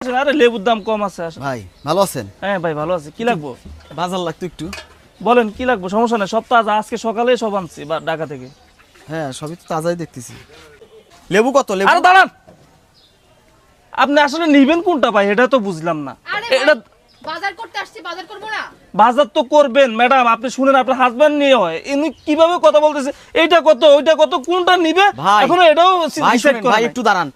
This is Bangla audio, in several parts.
আসেন। আরে লেবুর দাম কম আছে, আসেন। ভাই ভালো আছেন? হ্যাঁ ভাই ভালো আছে। কি লাগবো? বাজার লাগতো একটু। বলেন কি লাগবো, সমস্যা নেই, সব তাজা, আজকে সকালে সব আনছি ঢাকা থেকে। হ্যাঁ সবই তো তাজাই দেখতেছি। লেবু কত? লেবু আরে দাঁড়ান, আপনি আসলে নিবেন কোনটা ভাই, এটা তো বুঝলাম না। এটা বাজার করতে আসছি, বাজার করব না? বাজার তো করবেন ম্যাডাম, আপনি শুনেন, আপনার হাজবেন্ড নিয়ে হয়, ইনি কিভাবে কথা বলতেছে, এইটা কত ওইটা কত, কোনটা নিবে ভাই, এখনো এটাও ভাই ডিসাইড শুনেন, করে ভাই নাই। একটু দাঁড়ান।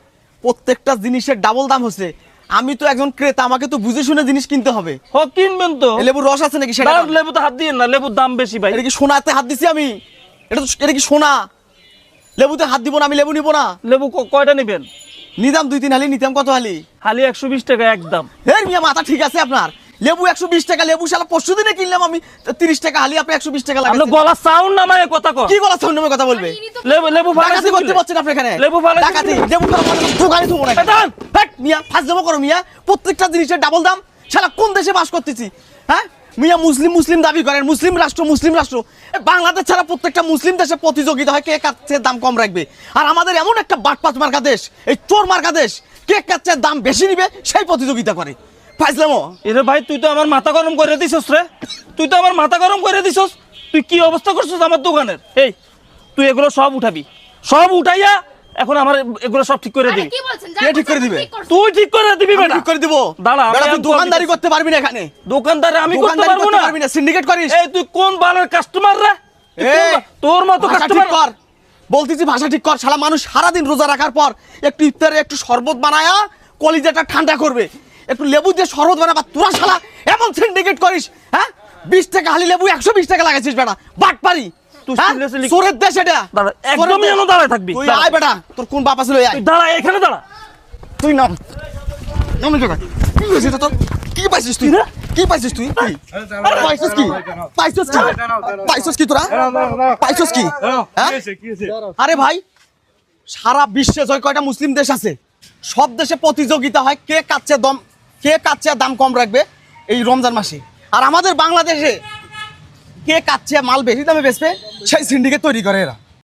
প্রত্যেকটা জিনিসের ডাবল দাম হচ্ছে। আমি তো একজন ক্রেতা, আমাকে তো বুঝে শুনে জিনিস কিনতে হবে। হ কিনবেন তো। এই লেবুর রস আছে নাকি সেটা? দাঁড়ান, লেবুতে হাত দিয়েন না, লেবুর দাম বেশি ভাই। এটা কি সোনাতে হাত দিছি আমি? এটা কি সোনা? লেবুতে হাত দিব না, আমি লেবু নিব না। লেবু কয়টা নিবেন? নিদাম 2-3 হালি, নিতাম কত হালি? হালি 120 টাকা একদম। হে মিয়া, মাথা ঠিক আছে আপনার? লেবু 120 টাকা, লেবু শালা পরশু দিনে কিনলাম আমি 30 টাকা হালি, আপনি 120 টাকা আপনি লাগাচ্ছেন। গলা সাউন্ড নামায় কথা কর। কি গলা সাউন্ড নামে কথা বলবে? ইনি তো লেবু লেবু ডাকাতি ফালাইছি করতে পারছেন আপনি এখানে? লেবু ফালাইছি ডাকাতি, লেবু দোকানে তো মনে দাঁড়ান। হয় মিয়া, ফাজলামো করো মিয়া। প্রত্যেকটা জিনিসের ডাবল দাম। শালা কোন দেশে বাস করতেছি? হ্যাঁ মিয়া, মুসলিম দাবি করেন, মুসলিম রাষ্ট্র। এ বাংলাদেশ ছাড়া প্রত্যেকটা মুসলিম দেশে প্রতিযোগিতা হয় কে কাছে দাম কম রাখবে। আর আমাদের এমন একটা বাটপাত মার্কা দেশ, এই চোর মার্কা দেশ, কে কাছে দাম বেশি নিবে সেই প্রতিযোগিতা করে। ফাজলামো। এরে ভাই, তুই তো আমার মাথা গরম করে দিছস রে, তুই তো আমার মাথা গরম করে দিছস। তুই কি অবস্থা করছিস আমার দোকানের? এই তুই এগুলো সব উঠাবি, সব উঠাইয়া এখন আমার এগুলো সব ঠিক করে আরে দিবি। কি বলছেন? কে ঠিক করে দিবে? তুই ঠিক করে দিবি আমি বেটা। ঠিক করে দিব। দাঁড়া, আমি বেটা, তুই এখন দোকানদারি করতেছি। করতে পারবি না এখানে। দোকানদারে আমি করতে দোকানদারি পারবো করতে না। পারবি না, সিন্ডিকেট করিস। এই তুই কোন বালের কাস্টমার রে? তুই কোন এই, তোর মতো ভাষা ঠিক কাস্টমার কর। বলতেছি ভাষা ঠিক কর। শালা মানুষ সারাদিন রোজা রাখার পর একটু ইফতারে একটু শরবত বানায়া কলিজাটা ঠান্ডা করবে, একটু লেবু দিয়ে শরবত বানাবা, তোরা শালা এমন সিন্ডিকেট করিস। হ্যাঁ 20 টাকা হালি লেবু 120 টাকা লাগাইছিস বেটা, বাট পারি। তুই হ্যাঁ? seriously- চোরের দেশ এটা। দাঁড়া, চোরের একদমই দেশ। যেন দাঁড়ায় থাকবি। তুই দাঁড়া। আয় বেটা, তোর কোন বাপ আছে লই আয়। তুই দাঁড়া, এখানে দাঁড়া। তুই নাম নাম জায়গা। কি হয়েছে এটা তোর? কি পাইছিস তুই? কি পাইছিস তুই? কি পাইছিস কি? পাইছিস কি? পাইছিস কি তোরা? পাইছিস কি? হ্যাঁ? আরে ভাই, সারা বিশ্বে জয় কয়টা মুসলিম দেশ আছে, সব দেশে প্রতিযোগিতা হয় কে কাচ্ছে দাম কম রাখবে এই রমজান মাসে। আর আমাদের বাংলাদেশে কে কাচ্ছে মাল বেশি দামে বেচবে সেই সিন্ডিকেট তৈরি করে এরা।